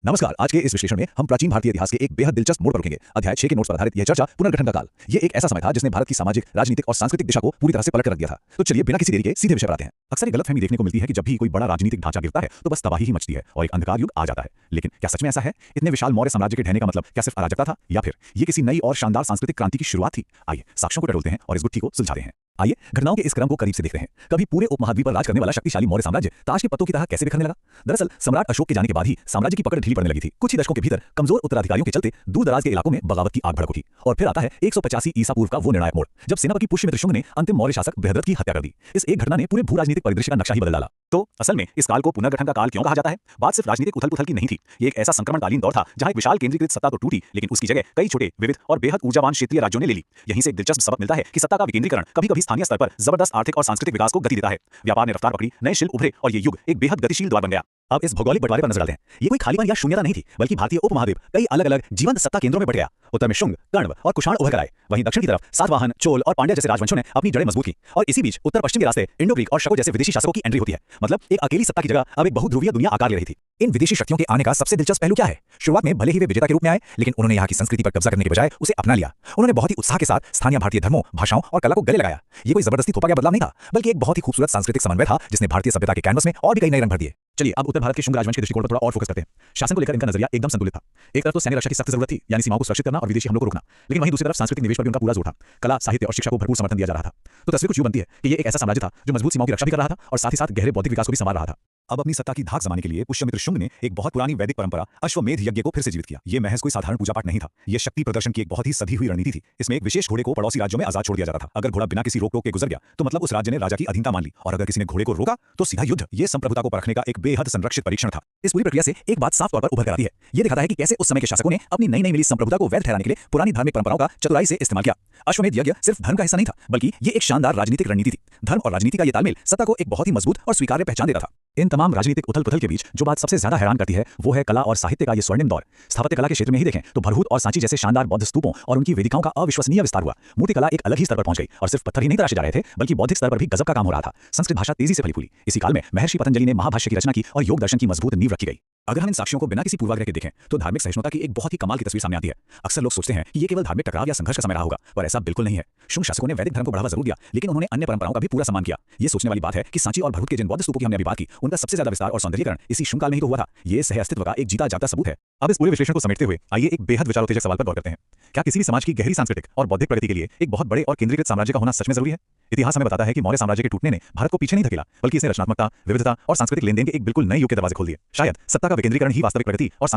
नमस्कार। आज के इस विश्लेषण में हम प्राचीन भारतीय इतिहास के एक बेहद दिलचस्प मोड़ पर रुकेंगे। अध्याय 6 के नोट्स पर आधारित यह चर्चा पुनर्गठन का काल। ये एक ऐसा समय था जिसने भारत की सामाजिक, राजनीतिक और सांस्कृतिक दिशा को पूरी तरह से पलट कर रख दिया था। तो चलिए बिना किसी देरी के सीधे विषय पर आते हैं। अक्सर एक गलतफहमी देखने को मिलती है कि जब भी कोई बड़ा राजनीतिक ढांचा गिरता है तो बस तबाही ही मचती है और एक अंधकार युग आ जाता है। लेकिन क्या सच में ऐसा है? इतने विशाल मौर्य साम्राज्य के ढहने का मतलब क्या सिर्फ अराजकता था, या फिर ये किसी नई और शानदार सांस्कृतिक क्रांति की शुरुआत थी? आइए साक्ष्यों को टटोलते हैं और इस गुत्थी को सुलझाते हैं। आइए घटनाओं के इस क्रम को करीब से देखते हैं। कभी पूरे उपमहाद्वीप पर राज करने वाला शक्तिशाली मौर्य साम्राज्य ताश के पत्तों की तरह कैसे बिखरने लगा? दरअसल सम्राट अशोक के जाने के बाद ही साम्राज्य की पकड़ ढीली पड़ने लगी थी। कुछ ही दशकों के भीतर कमजोर उत्तराधिकारियों के चलते दूर दराज के इलाकों में बगावत की आग भड़क उठी। और फिर आता है 185 ईसा पूर्व का वो निर्णायक मोड़, जब सेनापति पुष्यमित्र शुंग ने अंतिम मौर्य शासक बृहद्रथ की हत्या कर दी। इस एक घटना ने पूरे भू राजनीतिक परिदृश्य का नक्शा ही बदल डाला। तो असल में इस काल को पुनर्गठन का काल क्यों कहा जाता है? बात सिर्फ राजनीतिक उथल-पुथल की नहीं थी। ये एक ऐसा संक्रमणकालीन दौर था जहां एक विशाल केंद्रीकृत सत्ता तो टूटी, लेकिन उसकी जगह कई छोटे, विविध और बेहद ऊर्जावान क्षेत्रीय राज्यों ने ले ली। यहीं से एक दिलचस्प सबक मिलता है कि सत्ता का विकेंद्रीकरण कभी-कभी स्थानीय स्तर पर जबरदस्त आर्थिक और सांस्कृतिक विकास को गति देता है। व्यापार ने रफ्तार पकड़ी, नए शिल्प उभरे और ये युग एक बेहद गतिशील द्वार बन गया। अब इस भौगोलिक बंटवारे पर नजर डालते हैं। ये कोई खालीपन या शून्यता नहीं थी, बल्कि भारतीय उपमहाद्वीप कई अलग-अलग जीवंत सत्ता केंद्रों में बट गया। उत्तर में शुंग, कण्व और कुषाण उभर कर आए। वहीं दक्षिण की तरफ सातवाहन, चोल और पांड्या जैसे राजवंशों ने अपनी जड़ें मजबूत की। और इसी बीच उत्तर पश्चिम के रास्ते इंडो ग्रीक और शको जैसे विदेशी शासकों की एंट्री होती है। मतलब एक अकेली सत्ता की जगह अब एक बहुध्रुवीय दुनिया आकार ले रही थी। इन विदेशी शक्तियों के आने का सबसे दिलचस्प पहलू क्या है? शुरुआत में भले ही वे विजेता के रूप में आए, लेकिन उन्होंने यहाँ की संस्कृति पर कब्जा करने के बजाय उसे अपना लिया। उन्होंने बहुत ही उत्साह के साथ स्थानीय भारतीय धर्मों, भाषाओं और कला को गले लगाया। ये कोई जबरदस्ती थोपा गया बदलाव नहीं था, बल्कि एक बहुत ही खूबसूरत सांस्कृतिक समन्वय था जिसने भारतीय सभ्यता के कैनवस में और भी कई नए रंग भर दिए। चलिए अब उत्तर भारत के शुंग राजवंश के दृष्टिकोण पर थोड़ा और फोकस करते हैं। शासन को लेकर इनका नजरिया एकदम संतुलित था। एक तरफ तो सैन्य रक्षा की सख्त जरूरत थी, यानी सीमाओं को सुरक्षित करना और विदेशी हमलों को रोकना, लेकिन वहीं दूसरी तरफ सांस्कृतिक निवेश पर भी उनका पूरा जोर था। कला, साहित्य और शिक्षा को भरपूर समर्थन दिया जा रहा था। तो तस्वीर कुछ यूं बनती है कि ये एक ऐसा साम्राज्य था जो मजबूत सीमाओं की रक्षा भी कर रहा था और साथ ही साथ गहरे बौद्धिक विकास को भी संभाल रहा था। अब अपनी सत्ता की धाक जमाने के लिए पुष्यमित्र शुंग ने एक बहुत पुरानी वैदिक परंपरा अश्वमेध यज्ञ को फिर से जीवित किया। ये महज कोई साधारण पूजा पाठ नहीं था, ये शक्ति प्रदर्शन की एक बहुत ही सधी हुई रणनीति थी। इसमें एक विशेष घोड़े को पड़ोसी राज्यों में आजाद छोड़ दिया जाता था। अगर घोड़ा बिना किसी रोक टोक के गुजर गया तो मतलब उस राज्य ने राजा की अधीनता मान ली, और अगर किसी ने घोड़े को रोका तो सीधा युद्ध। ये संप्रभुता को परखने का एक बेहद संरक्षित परीक्षण था। इस पूरी प्रक्रिया से एक बात साफ तौर पर उभर कर आती है। ये दिखाता है कि कैसे उस समय के शासकों ने अपनी नई मिली संप्रभुता को वैध ठहराने के लिए पुरानी धार्मिक परंपराओं का चतुराई से इस्तेमाल किया। अश्वमेध यज्ञ सिर्फ धर्म का हिस्सा नहीं था, बल्कि ये एक शानदार राजनीतिक रणनीति थी। धर्म और राजनीति का ये तालमेल सत्ता को एक बहुत ही मजबूत और स्वीकार्य पहचान देता था। इन तमाम राजनीतिक उथल-पुथल के बीच जो बात सबसे ज्यादा हैरान करती है वो है कला और साहित्य का ये स्वर्णिम दौर। स्थापत्य कला के क्षेत्र में ही देखें तो भरहूत और सांची जैसे शानदार बौद्ध स्तूपों और उनकी वेदिकाओं का अविश्वसनीय विस्तार हुआ। मूर्ति कला एक अलग ही स्तर पर पहुंच गई और सिर्फ पत्थर ही नहीं तराशे जा रहे थे, बल्कि बौद्धिक स्तर पर भी गजब का काम हो रहा था। संस्कृत भाषा तेजी से फली फूली। इसी काल में महर्षि पतंजलि ने महाभाष्य की रचना की और योग दर्शन की मजबूत नींव रखी गई। अगर हम इन साक्ष्यों को बिना किसी पूर्वाग्रह के देखें तो धार्मिक सहिष्णुता की एक बहुत ही कमाल की तस्वीर सामने आती है। अक्सर लोग सोचते हैं कि ये केवल धार्मिक टकराव या संघर्ष का समय रहा होगा, पर ऐसा बिल्कुल नहीं है। शुंग शासकों ने वैदिक धर्म को बढ़ावा जरूर दिया, लेकिन उन्होंने अन्य परंपराओं का भी पूरा सम्मान किया। ये सोचने वाली बात है कि सांची और भरहूत के जिन बौद्ध स्तूपों की हमने अभी बात की, उनका सबसे ज्यादा विस्तार और सौंदर्यीकरण इसी शुंग काल में ही तो हुआ था। ये सह अस्तित्व का एक जीता जागता सबूत है। अब इस पूरे विश्लेषण को समेटते हुए आइए एक बेहद विचारोत्तेजक सवाल पर गौर करते हैं। क्या किसी भी समाज की गहरी सांस्कृतिक और बौद्धिक प्रगति के लिए एक बहुत बड़े और केंद्रीकृत साम्राज्य का होना सच में जरूरी है? इतिहास हमें बताता है कि मौर्य साम्राज्य के टूटने ने भारत को पीछे नहीं धकेला, बल्कि इसने रचनात्मकता, विविधता और सांस्कृतिक लेनदेन के एक बिल्कुल नए युग के दरवाजे खोल दिए। शायद सत्ता का विकेंद्रीकरण ही वास्तविक प्रगति और